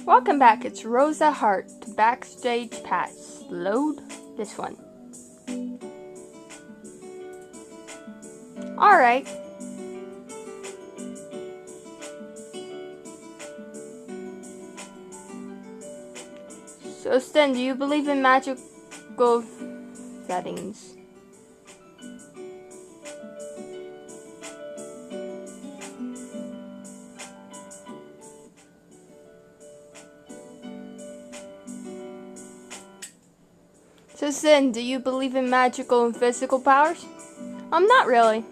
Welcome back, it's Rosa Hart to Backstage Pass. Load this one. Alright. So Sten, do you believe in magical settings? So Sten, do you believe in magical and physical powers? Not really.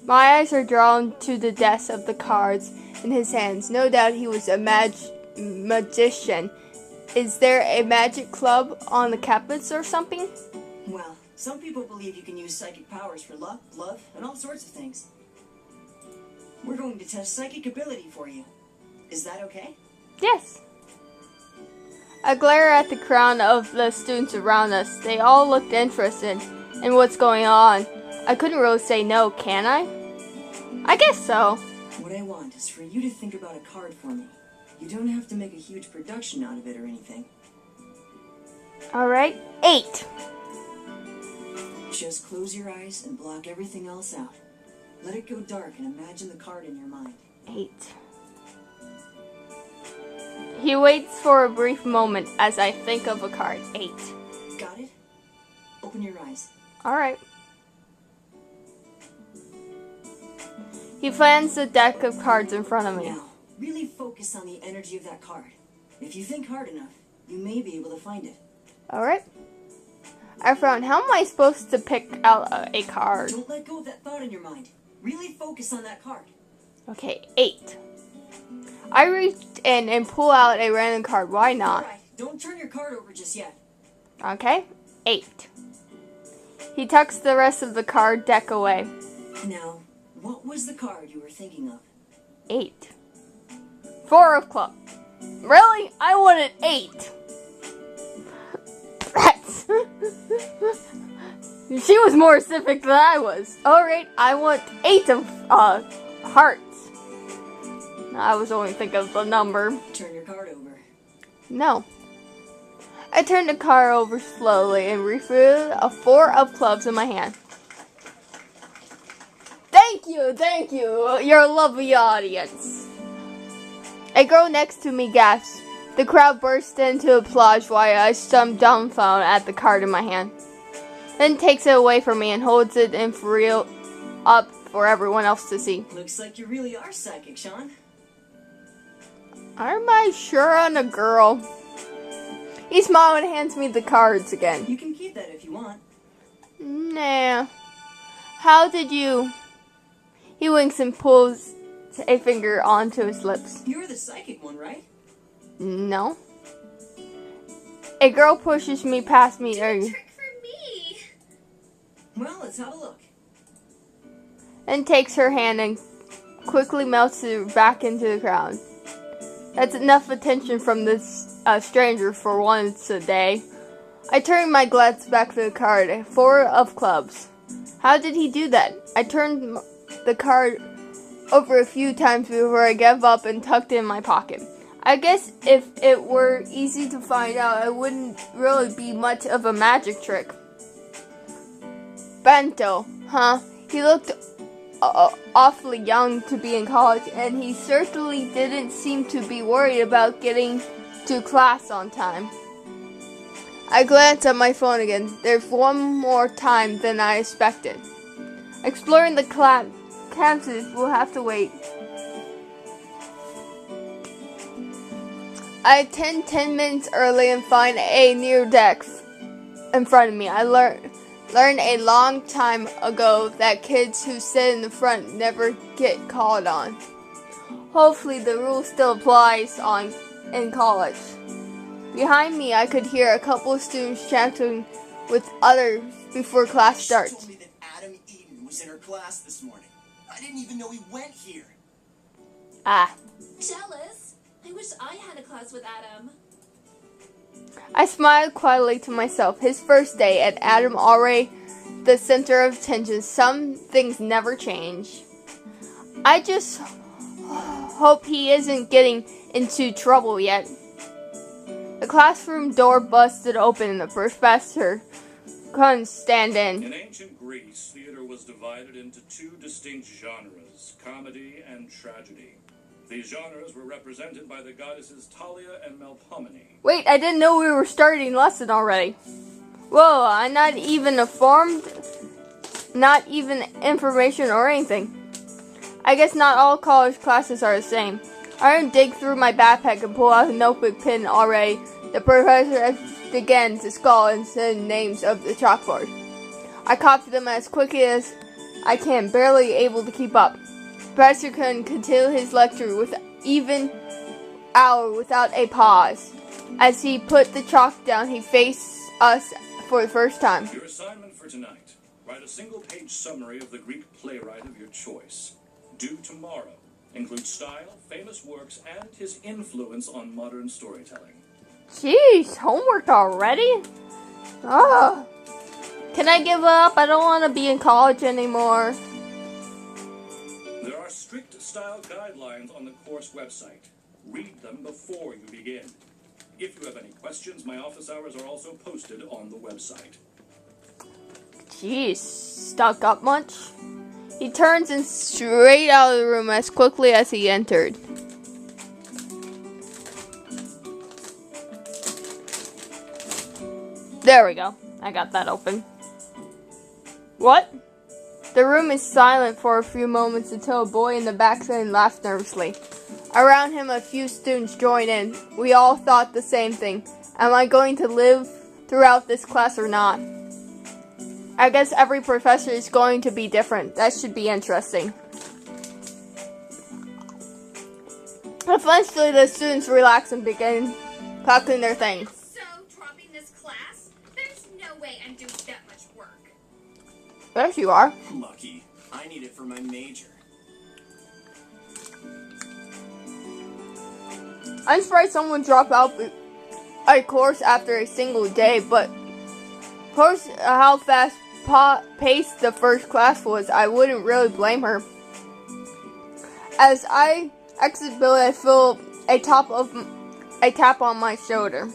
My eyes are drawn to the desk of the cards in his hands. No doubt he was a magician. Is there a magic club on the campus or something? Well, some people believe you can use psychic powers for luck, love, and all sorts of things. We're going to test psychic ability for you. Is that okay? Yes. I glare at the crowd of the students around us. They all looked interested in what's going on. I couldn't really say no, can I? I guess so. What I want is for you to think about a card for me. You don't have to make a huge production out of it or anything. Alright, 8. Just close your eyes and block everything else out. Let it go dark and imagine the card in your mind. 8. He waits for a brief moment as I think of a card. 8. Got it? Open your eyes. Alright. He plans the deck of cards in front of me. Now, really focus on the energy of that card. If you think hard enough, you may be able to find it. Alright. I frown. How am I supposed to pick out a card? Don't let go of that thought in your mind. Really focus on that card. Okay, 8. I reach in and pull out a random card. Why not? Alright, don't turn your card over just yet. Okay, 8. He tucks the rest of the card deck away. Now, what was the card you were thinking of? 8. 4 of clubs. Really? I wanted 8. That's... She was more specific than I was. Alright, I want 8 of hearts. I was only thinking of the number. Turn your card over. No. I turned the card over slowly and revealed a 4 of clubs in my hand. Thank you, your lovely audience. A girl next to me gasps. The crowd burst into applause while I stand dumbfounded at the card in my hand. Then takes it away from me and holds it in for real up for everyone else to see. Looks like you really are psychic, Sean. Am I sure on a girl? He smiles and hands me the cards again. You can keep that if you want. Nah. How did you... He winks and pulls a finger onto his lips. You're the psychic one, right? No. A girl pushes me past me. Do a trick for me. Well, let's have a look. And takes her hand and quickly melts it back into the crowd. That's enough attention from this stranger for once a day. I turn my glance back to the card. 4 of clubs. How did he do that? I turned the card over a few times before I gave up and tucked it in my pocket. I guess if it were easy to find out, it wouldn't really be much of a magic trick. Bento, huh? He looked awfully young to be in college, and he certainly didn't seem to be worried about getting to class on time. I glanced at my phone again. There's one more time than I expected. Exploring the campus will have to wait. I attend 10 minutes early and find a near desk in front of me. I learned a long time ago that kids who sit in the front never get called on. Hopefully the rule still applies in college. Behind me, I could hear a couple of students chatting with others before class starts. She told me that Adam Eden was in her class this morning. I didn't even know he went here. Ah. Jealous? I wish I had a class with Adam. I smiled quietly to myself. His first day at Adam already the center of attention. Some things never change. I just hope he isn't getting into trouble yet. The classroom door busted open and the professor couldn't stand in. In ancient Greece, theater was divided into two distinct genres, comedy and tragedy. These genres were represented by the goddesses Talia and Melpomene. Wait, I didn't know we were starting lesson already. Whoa, I'm not even informed, not even information or anything. I guess not all college classes are the same. I didn't dig through my backpack and pull out a notebook pen already. The professor began to scrawl and send names of the chalkboard. I copied them as quickly as I can, barely able to keep up. The professor couldn't continue his lecture with even hour without a pause. As he put the chalk down, he faced us for the first time. Your assignment for tonight: write a single-page summary of the Greek playwright of your choice. Due tomorrow. Include style, famous works, and his influence on modern storytelling. Jeez, homework already? Ugh. Can I give up? I don't want to be in college anymore. There are strict style guidelines on the course website. Read them before you begin. If you have any questions, my office hours are also posted on the website. Jeez, stuck up much? He turns and straight out of the room as quickly as he entered. There we go. I got that open. What? The room is silent for a few moments until a boy in the backside laughs nervously. Around him, a few students join in. We all thought the same thing. Am I going to live throughout this class or not? I guess every professor is going to be different. That should be interesting. Eventually, the students relax and begin collecting their things. So, dropping this class? There's no way I'm doing that much work. Yes, you are. Lucky. I need it for my major. I'm surprised someone would drop out a course after a single day, but of course, how fast paced the first class was, I wouldn't really blame her. As I exit Billy, I feel a tap on my shoulder.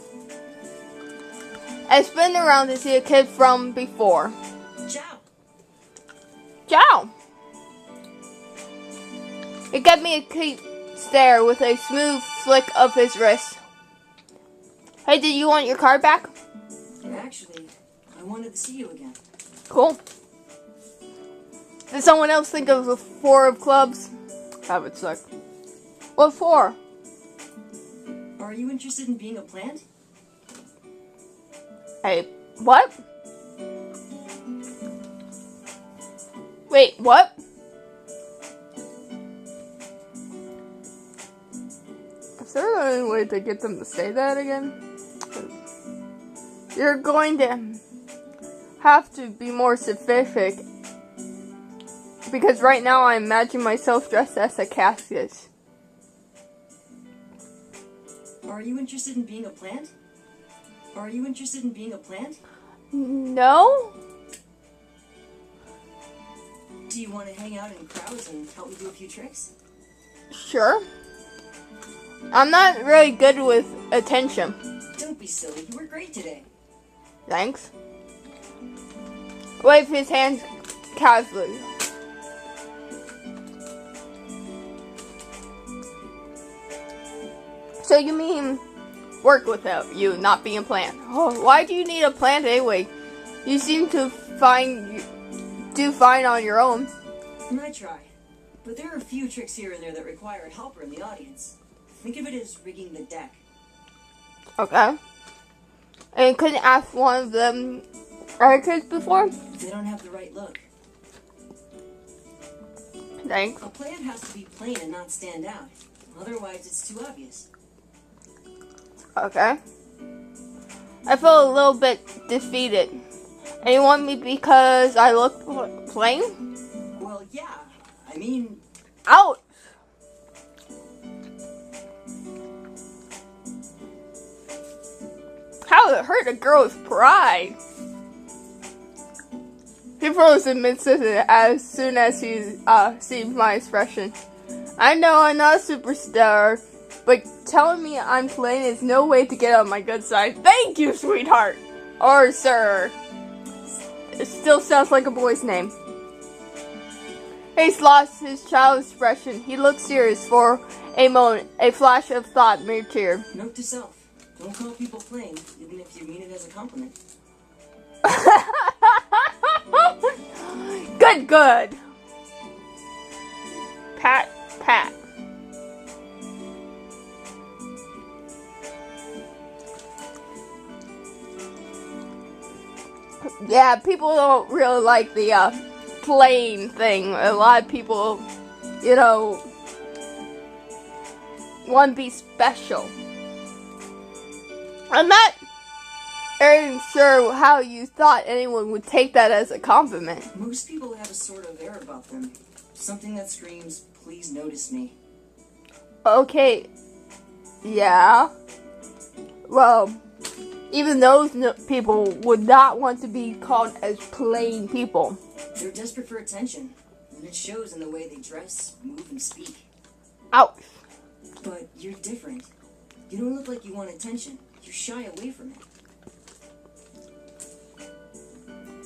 I spin around to see a kid from before. Ciao. Ciao! It gave me a quick stare with a smooth flick of his wrist. Hey, did you want your card back? Actually, I wanted to see you again. Cool. Did someone else think of the 4 of clubs? That would suck. What for? Are you interested in being a plant? Hey, what? Wait, what? Is there any way to get them to say that again? You're going to have to be more specific. Because right now I imagine myself dressed as a cactus. Are you interested in being a plant? Are you interested in being a plant? No? Do you want to hang out in crowds and help me do a few tricks? Sure. I'm not really good with attention. Don't be silly. You were great today. Thanks. Wave his hands casually. So you mean work without you, not being a plant? Oh, why do you need a plant anyway? You seem to do fine on your own. I try. But there are a few tricks here and there that require a helper in the audience. Think of it as rigging the deck. Okay. And couldn't ask one of them other kids before? They don't have the right look. Thanks. A plant has to be plain and not stand out. Otherwise, it's too obvious. Okay. I feel a little bit defeated. And you want me because I look plain? Well, yeah. I mean... Ouch! How it hurt a girl's pride. He froze in mid-sentence as soon as he sees my expression. I know I'm not a superstar, but telling me I'm plain is no way to get on my good side. Thank you, sweetheart. Or sir. It still sounds like a boy's name. He's lost his child's expression. He looked serious for a moment. A flash of thought appeared. Note to self. Don't call people plain, even if you mean it as a compliment. Good. Pat. Yeah, people don't really like the plain thing. A lot of people, want to be special. I'm not very sure how you thought anyone would take that as a compliment. Most people have a sort of air about them. Something that screams, please notice me. Okay, yeah. Well, even those people would not want to be called as plain people. They're desperate for attention, and it shows in the way they dress, move, and speak. Ouch. But you're different. You don't look like you want attention. You shy away from it.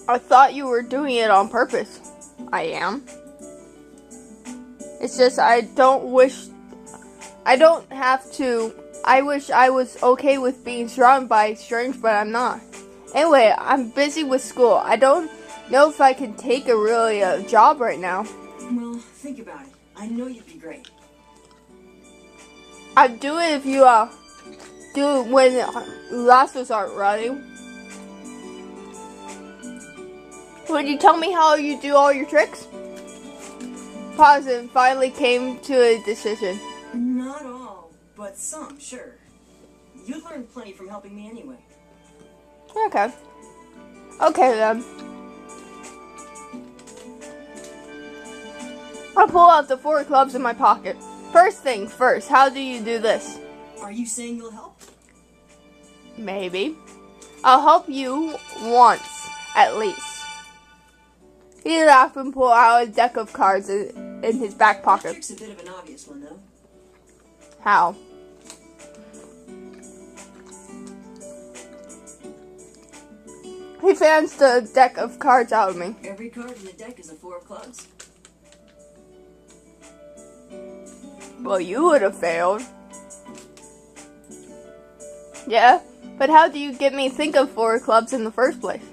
I thought you were doing it on purpose. I am. It's just I wish I was okay with being surrounded by strangers, but I'm not. Anyway, I'm busy with school. I don't know if I can take a job right now. Well, think about it. I know you'd be great. I'd do it if you do it when classes aren't running. Would you tell me how you do all your tricks? Pause and finally came to a decision. Not all, but some, sure. You learned plenty from helping me anyway. Okay then. I'll pull out the 4 clubs in my pocket. First things first, how do you do this? Are you saying you'll help? Maybe. I'll help you once, at least. He laughed and pulled out a deck of cards in his back That pocket. trick's a bit of an obvious one, though. How? He fans the deck of cards out of me. Every card in the deck is a 4 of clubs. Well, you would have failed. Yeah, but how do you get me to think of 4 clubs in the first place?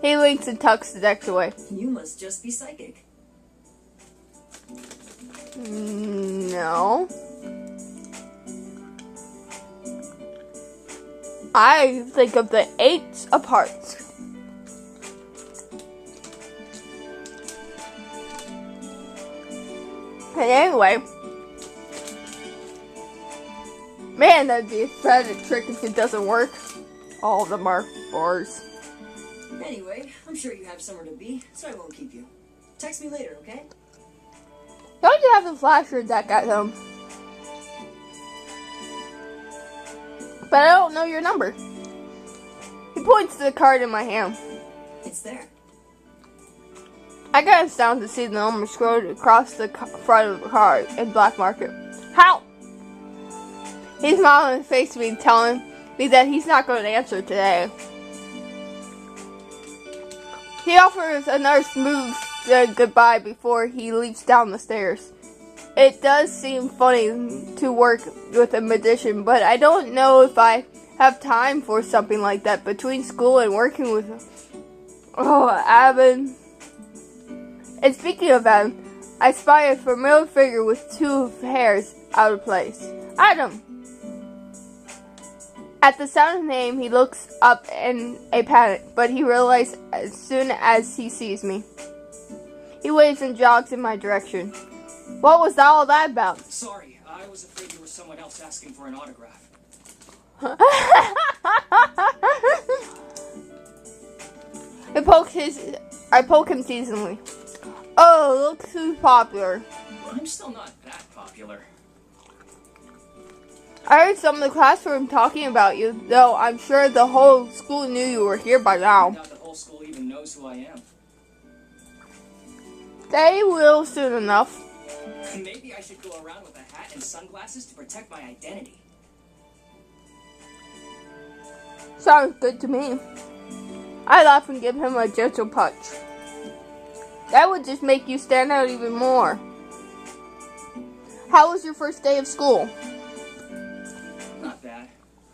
He winks and tucks the decks away. You must just be psychic. No. I think of the 8 of hearts. And anyway, man, that'd be a pathetic trick if it doesn't work. All of them are 4s. Anyway, I'm sure you have somewhere to be, so I won't keep you. Text me later, okay? Don't you have the flasher deck at home? But I don't know your number. He points to the card in my hand. It's there. I got astounded to see the number scrolled across the front of the card in black market. How? He's smiling his face to me, telling me that he's not going to answer today. He offers another smooth goodbye before he leaps down the stairs. It does seem funny to work with a magician, but I don't know if I have time for something like that between school and working with Abin. And speaking of Adam, I spy a familiar figure with 2 hairs out of place. Adam! At the sound of the name, he looks up in a panic, but he realizes as soon as he sees me. He waves and jogs in my direction. What was all that about? Sorry, I was afraid you were someone else asking for an autograph. I poke him teasingly. Oh, look who's popular. I'm still not that popular. I heard some of the classroom talking about you, though I'm sure the whole school knew you were here by I now. doubt the whole school even knows who I am. They will soon enough. Maybe I should go around with a hat and sunglasses to protect my identity. Sounds good to me. I'd often give him a gentle punch. That would just make you stand out even more. How was your first day of school? Not bad.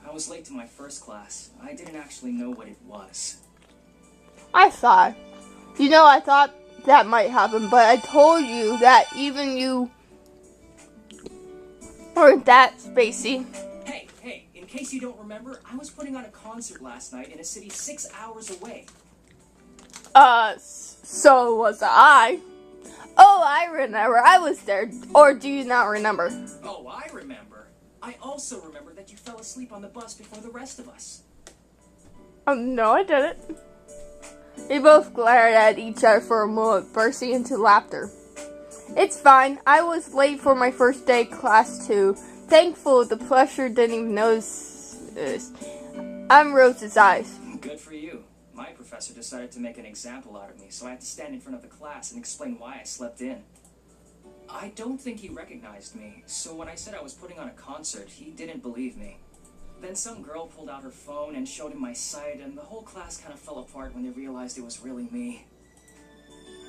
I was late to my first class. I didn't actually know what it was. I thought. I thought that might happen, but I told you that even you weren't that spacey. Hey, in case you don't remember, I was putting on a concert last night in a city 6 hours away. So was I. Oh, I remember. I was there. Or do you not remember? Oh, I remember. I also remember that you fell asleep on the bus before the rest of us. No, I didn't. We both glared at each other for a moment, bursting into laughter. It's fine. I was late for my first day class too. Thankful the professor didn't even notice this. I'm Rose's eyes. Good for you. My professor decided to make an example out of me, so I had to stand in front of the class and explain why I slept in. I don't think he recognized me, so when I said I was putting on a concert, he didn't believe me. Then some girl pulled out her phone and showed him my site, and the whole class kind of fell apart when they realized it was really me.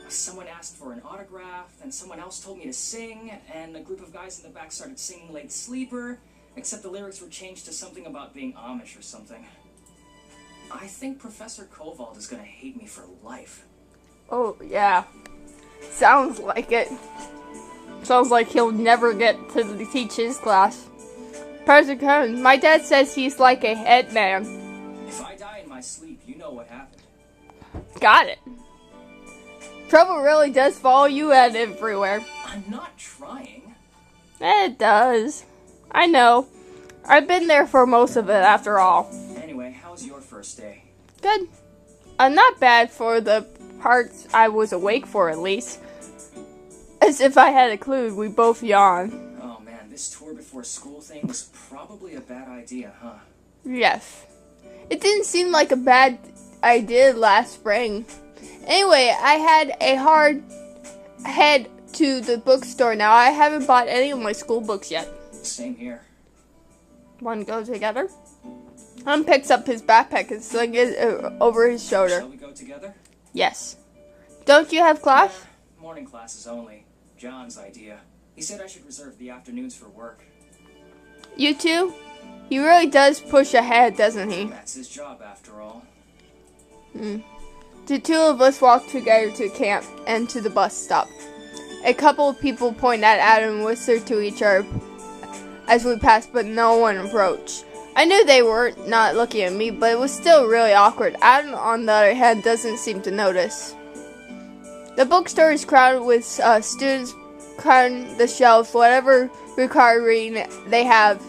Someone asked for an autograph, then someone else told me to sing, and a group of guys in the back started singing Late Sleeper, except the lyrics were changed to something about being Amish or something. I think Professor Koval is gonna hate me for life. Oh, yeah. Sounds like it. Sounds like he'll never get to teach his class. Professor Cohen, my dad says he's like a head man. If I die in my sleep, you know what happened. Got it. Trouble really does follow you out everywhere. I'm not trying. It does. I know. I've been there for most of it after all. Anyway, how was your first day? Good. Not bad for the parts I was awake for, at least. As if I had a clue, we both yawned. Oh man, this tour before school thing was probably a bad idea, huh? Yes. It didn't seem like a bad idea last spring. Anyway, I had a hard head to the bookstore now. I haven't bought any of my school books yet. Same here. Want to go together? Picks up his backpack and slings it over his shoulder. Shall we go together? Yes. Don't you have class? Morning classes only. John's idea. He said I should reserve the afternoons for work. You too? He really does push ahead, doesn't he? That's his job, after all. The two of us walked together to camp and to the bus stop. A couple of people pointed at Adam and whispered to each other as we passed, but no one approached. I knew they were not looking at me, but it was still really awkward. Adam, on the other hand, doesn't seem to notice. The bookstore is crowded with students crowding the shelves, whatever required reading they have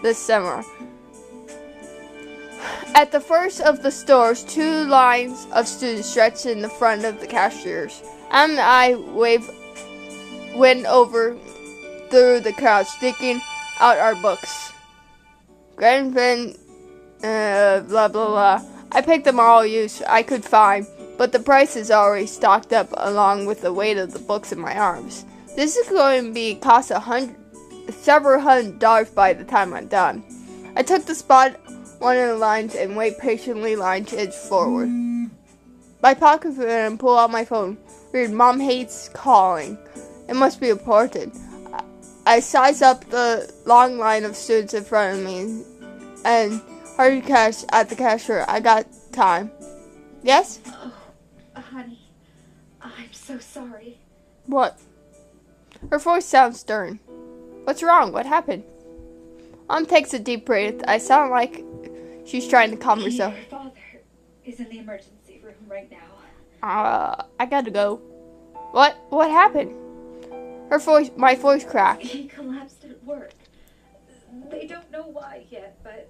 this summer. At the first of the stores, two lines of students stretched in the front of the cashiers. Adam and I went over through the crowd, sticking out our books. Grandfin, blah blah blah. I picked them all I could find, but the price is already stocked up along with the weight of the books in my arms. This is going to cost several $100s by the time I'm done. I took the spot one of the lines and wait patiently line to edge forward. My pocket and pull out my phone. Read, Mom hates calling. It must be important. I size up the long line of students in front of me and hurry cash at the cashier. I got time. Yes? Oh, honey, I'm so sorry. What? Her voice sounds stern. What's wrong? What happened? Mom takes a deep breath. I sound like she's trying to calm herself. Your father is in the emergency room right now. I gotta go. What happened? My voice cracked. He collapsed at work. They don't know why yet, but...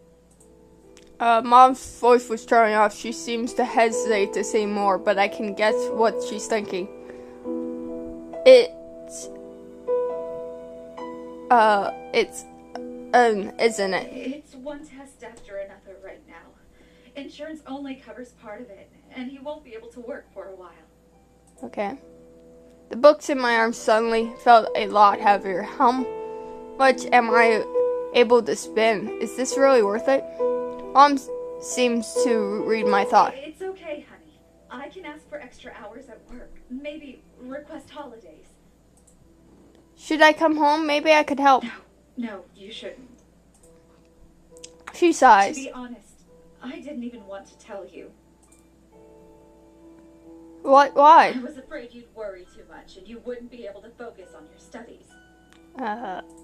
Mom's voice was turning off. She seems to hesitate to say more, but I can guess what she's thinking. Isn't it? It's one test after another right now. Insurance only covers part of it, and he won't be able to work for a while. Okay. The books in my arms suddenly felt a lot heavier. How much am I able to spend? Is this really worth it? Mom seems to read my thought. It's okay, honey. I can ask for extra hours at work. Maybe request holidays. Should I come home? Maybe I could help. No, you shouldn't. She To sighs. be honest, I didn't even want to tell you. What? I Why? was afraid you'd worry too much and you wouldn't be able to focus on your studies.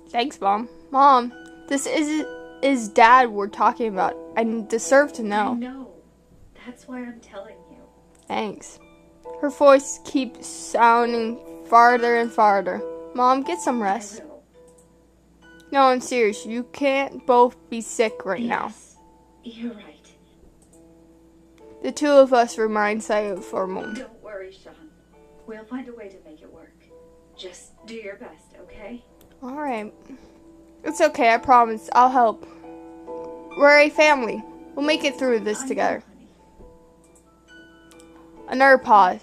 Thanks, Mom. Mom, this is Dad we're talking about. I deserve to I know. know. That's why I'm telling you. Thanks. Her voice keeps sounding farther and farther. Mom, get some rest. I will. No, I'm serious. You can't both be sick right now. Yes, you're right. The two of us remain silent for a moment. Don't worry, Sean. We'll find a way to make it work. Just do your best, okay? Alright. It's okay, I promise. I'll help. We're a family. We'll make it through this I know, together. honey. Another pause.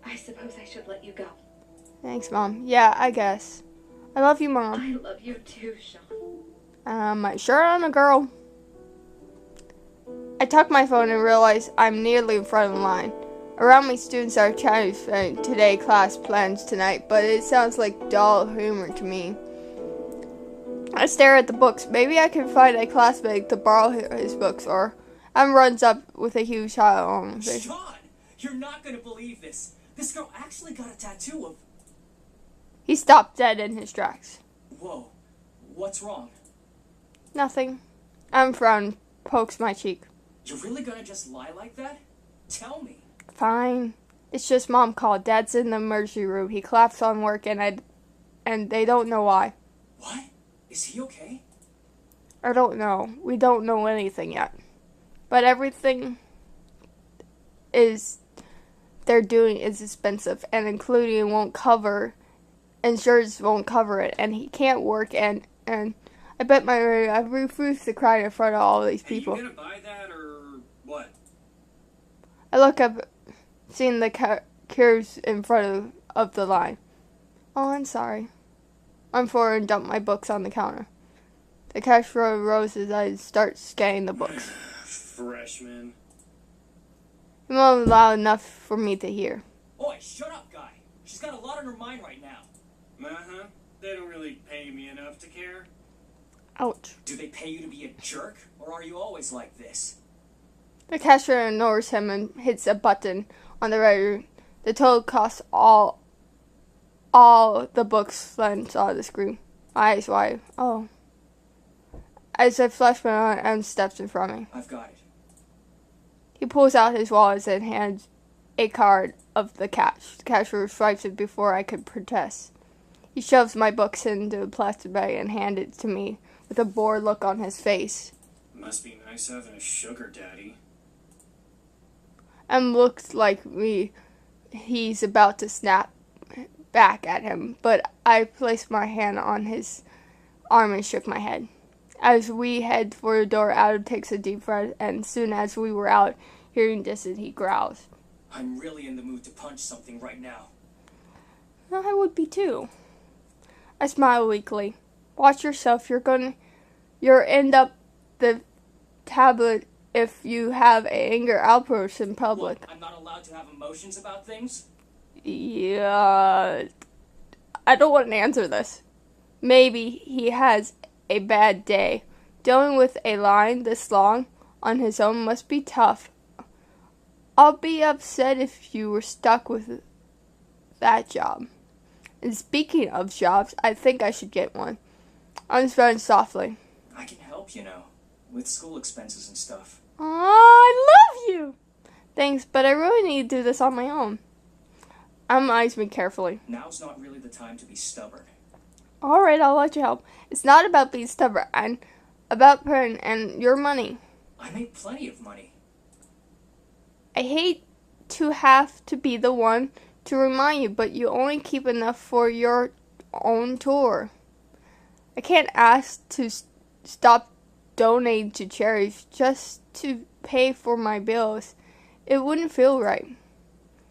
I suppose I should let you go. Thanks, Mom. Yeah, I guess. I love you, Mom. I love you too, Sean. My shirt on a girl. I tuck my phone and realize I'm nearly in front of the line. Around me, students are chatting today class plans tonight, but it sounds like dull humor to me. I stare at the books. Maybe I can find a classmate to borrow his books, or Em runs up with a huge smile on her face. Sean, you're not gonna believe this. This girl actually got a tattoo of... He stopped dead in his tracks. Whoa, what's wrong? Nothing. Em frowned, pokes my cheek. You're really gonna just lie like that? Tell me. Fine. It's just Mom called. Dad's in the emergency room. He collapsed on work, and they don't know why. What? Is he okay? I don't know. We don't know anything yet. But everything they're doing is expensive, and including insurance won't cover it, and he can't work, and I bet I refuse to cry in front of all these people. Are you gonna buy that or what? I look up, seeing the queues in front of the line. Oh, I'm sorry. I'm forward and dump my books on the counter. The cashier rose as I start scanning the books. Freshman. He moaned loud enough for me to hear. Oi, shut up, guy. She's got a lot on her mind right now. Uh-huh. They don't really pay me enough to care. Ouch. Do they pay you to be a jerk, or are you always like this? The cashier ignores him and hits a button on the register. The total costs all the books lens on the screen. My eyes wide. Oh. As I flush my arm, Em steps in front of me. I've got it. He pulls out his wallet and hands a card of the cash. The cashier swipes it before I could protest. He shoves my books into a plastic bag and hands it to me with a bored look on his face. Must be nice having a sugar daddy. Em looks like he's about to snap back at him, but I placed my hand on his arm and shook my head. As we head for the door, Adam takes a deep breath, and soon as we were out, hearing distance, he growls. I'm really in the mood to punch something right now. I would be too. I smile weakly. Watch yourself. You'll end up the tablet if you have an anger outburst in public. What, I'm not allowed to have emotions about things? Yeah. I don't want to answer this. Maybe he has a bad day. Dealing with a line this long on his own must be tough. I'll be upset if you were stuck with that job. And speaking of jobs, I think I should get one. I'm smiling softly. I can help, with school expenses and stuff. Aw, I love you! Thanks, but I really need to do this on my own. Em eyes me carefully. Now's not really the time to be stubborn. Alright, I'll let you help. It's not about being stubborn, and about paying and your money. I make plenty of money. I hate to have to be the one to remind you, but you only keep enough for your own tour. I can't ask to stop donating to charities just to pay for my bills. It wouldn't feel right.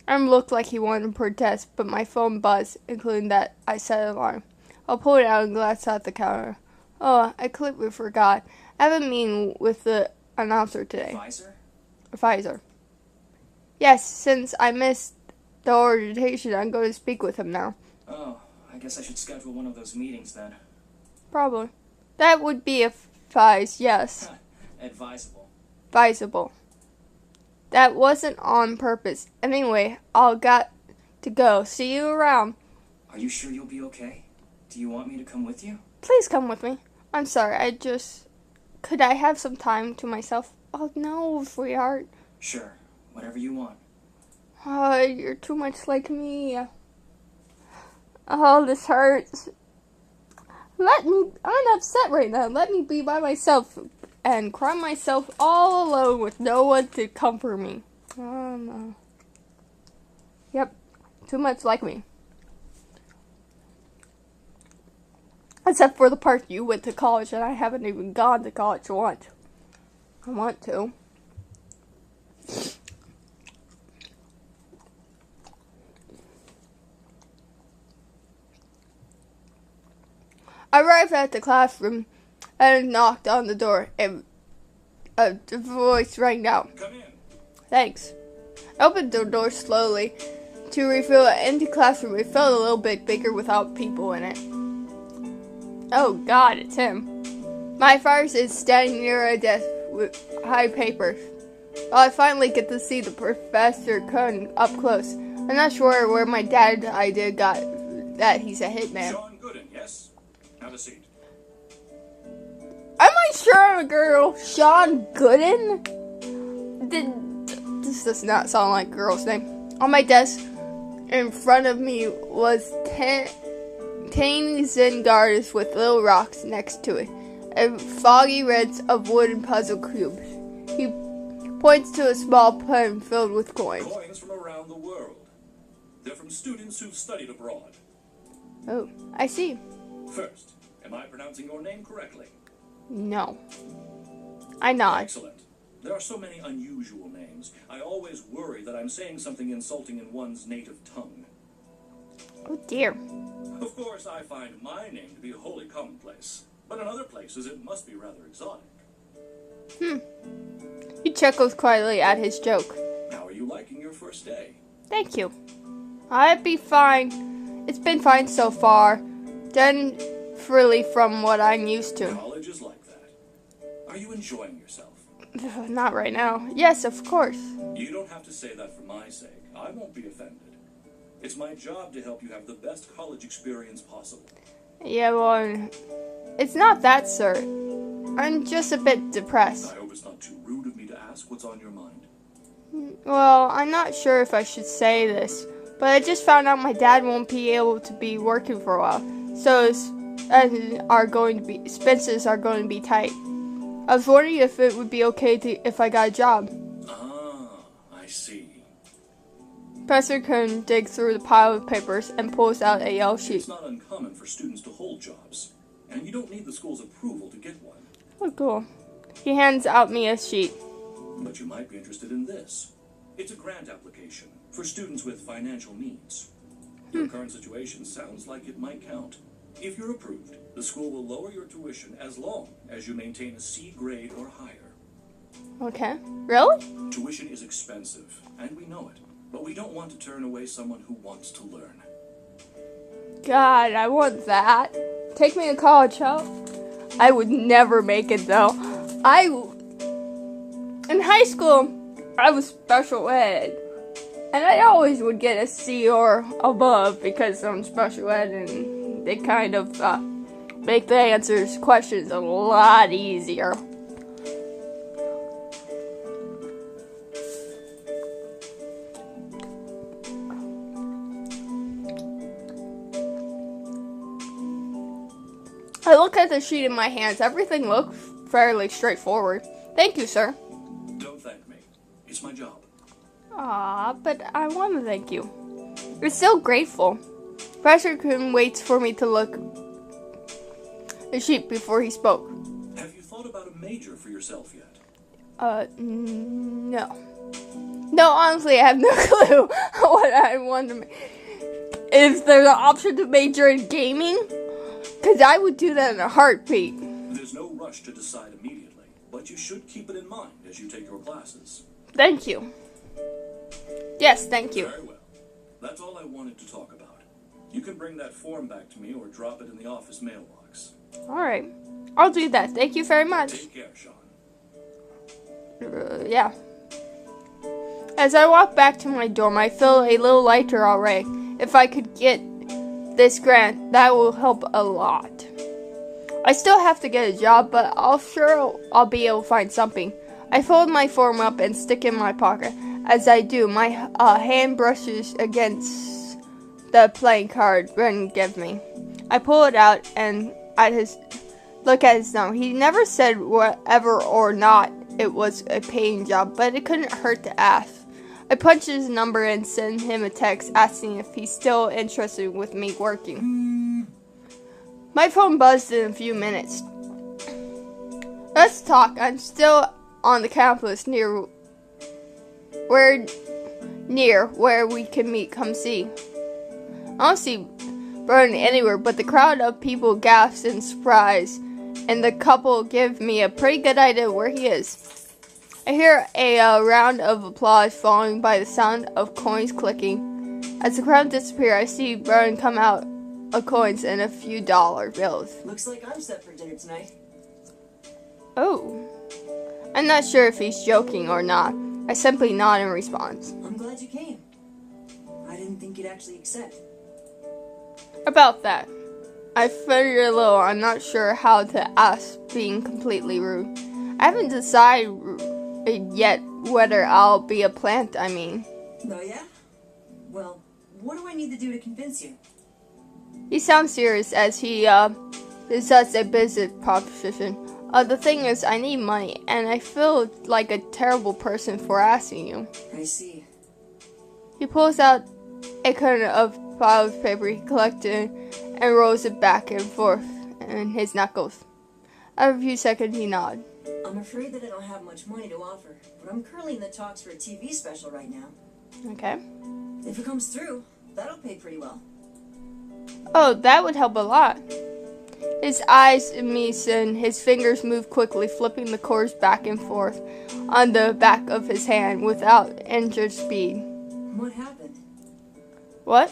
Em looked like he wanted to protest, but my phone buzzed, including that I set an alarm. I'll pull it out and glance at the counter. Oh, I completely forgot. I have a meeting with the announcer today. Advisor? Advisor. Yes, since I missed the orientation, I'm going to speak with him now. Oh, I guess I should schedule one of those meetings then. Probably. That would be advised, yes. Advisable. Advisable. That wasn't on purpose. Anyway, I'll got to go. See you around. Are you sure you'll be okay? Do you want me to come with you? Please come with me. I'm sorry, could I have some time to myself? Oh no, sweetheart. Sure, whatever you want. Oh, you're too much like me. Oh, this hurts. I'm upset right now. Let me be by myself and cry myself all alone with no one to comfort me. Oh no. Yep, too much like me. Except for the part you went to college and I haven't even gone to college once. I want to. I arrived at the classroom and knocked on the door, and a voice rang out. Come in. Thanks. I opened the door slowly to reveal an empty classroom. It felt a little bit bigger without people in it. Oh God, it's him. My father is standing near a desk with high papers. Well, I finally get to see the Professor Kun up close. I'm not sure where my dad idea got that he's a hitman. Sean Gooden, yes? Have a seat. Am I sure I'm a girl? Sean Gooden? This does not sound like a girl's name. On my desk in front of me was tiny Zen guards with little rocks next to it, and foggy reds of wooden puzzle cubes. He points to a small pen filled with coins. Coins from around the world. They're from students who've studied abroad. Oh, I see. First, am I pronouncing your name correctly? No. I nod. Excellent. There are so many unusual names. I always worry that I'm saying something insulting in one's native tongue. Oh dear. Of course, I find my name to be wholly commonplace, but in other places it must be rather exotic. He chuckles quietly at his joke. How are you liking your first day? Thank you. I'd be fine. It's been fine so far. Done freely from what I'm used to. College is like that. Are you enjoying yourself? Not right now. Yes, of course. You don't have to say that for my sake. I won't be offended. It's my job to help you have the best college experience possible. Yeah, well, it's not that, sir. I'm just a bit depressed. I hope it's not too rude of me to ask what's on your mind. Well, I'm not sure if I should say this, but I just found out my dad won't be able to be working for a while, so expenses are going to be tight. I was wondering if it would be okay if I got a job. Ah, I see. Professor Kun digs through the pile of papers and pulls out a yellow sheet. It's not uncommon for students to hold jobs, and you don't need the school's approval to get one. Oh, cool. He hands out me a sheet. But you might be interested in this. It's a grant application for students with financial needs. Your current situation sounds like it might count. If you're approved, the school will lower your tuition as long as you maintain a C grade or higher. Okay. Really? Tuition is expensive, and we know it. But we don't want to turn away someone who wants to learn. God, I want that. Take me to college, huh? I would never make it, though. In high school, I was special ed. And I always would get a C or above because I'm special ed, and they kind of make the questions a lot easier. I look at the sheet in my hands. Everything looks fairly straightforward. Thank you, sir. Don't thank me. It's my job. But I want to thank you. You're so grateful. Professor Kun waits for me to look the sheet before he spoke. Have you thought about a major for yourself yet? No. No, honestly, I have no clue what I want to make. If there's an option to major in gaming, because I would do that in a heartbeat. There's no rush to decide immediately. but you should keep it in mind as you take your classes. Thank you. Yes, thank you. Very well. That's all I wanted to talk about. You can bring that form back to me or drop it in the office mailbox. Alright. I'll do that. Thank you very much. Take care, Sean. Yeah. As I walk back to my dorm, I feel a little lighter already. If I could get this grant, that will help a lot. I still have to get a job, but I'll be able to find something. I fold my form up and stick it in my pocket. As I do, my hand brushes against the playing card Brendan gave me. I pull it out and look at his number. He never said whether or not it was a paying job, but it couldn't hurt to ask. I punch his number and send him a text asking if he's still interested with me working. My phone buzzed in a few minutes. Let's talk. I'm still on the campus near where we can meet. Come see. I don't see Brendan anywhere, but the crowd of people gasps in surprise, and the couple give me a pretty good idea where he is. I hear a round of applause followed by the sound of coins clicking. As the crowd disappears, I see Brendan come out of coins and a few dollar bills. Looks like I'm set for dinner tonight. Oh. I'm not sure if he's joking or not. I simply nod in response. I'm glad you came. I didn't think you'd actually accept. About that. I figured a little. I'm not sure how to ask being completely rude. I haven't decided yet whether I'll be a plant, Oh yeah? Well, what do I need to do to convince you? He sounds serious as he discusses a business proposition. The thing is, I need money, and I feel like a terrible person for asking you. I see. He pulls out a kind of pile of paper he collected and rolls it back and forth in his knuckles. After a few seconds, he nods. I'm afraid that I don't have much money to offer, but I'm currently in the talks for a TV special right now. Okay. If it comes through, that'll pay pretty well. Oh, that would help a lot. His eyes meet and his fingers move quickly, flipping the cords back and forth on the back of his hand without injured speed. What happened? What?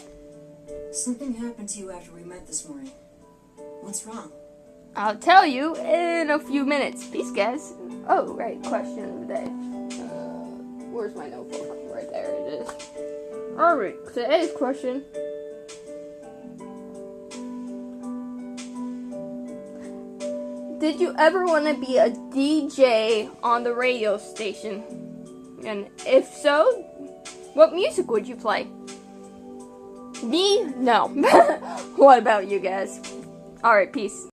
Something happened to you after we met this morning. What's wrong? I'll tell you in a few minutes. Peace, guys. Oh, right. Question of the day. Where's my notebook? Right there it is. Alright, today's question. Did you ever want to be a DJ on the radio station? And if so, what music would you play? Me? No. What about you guys? Alright, peace.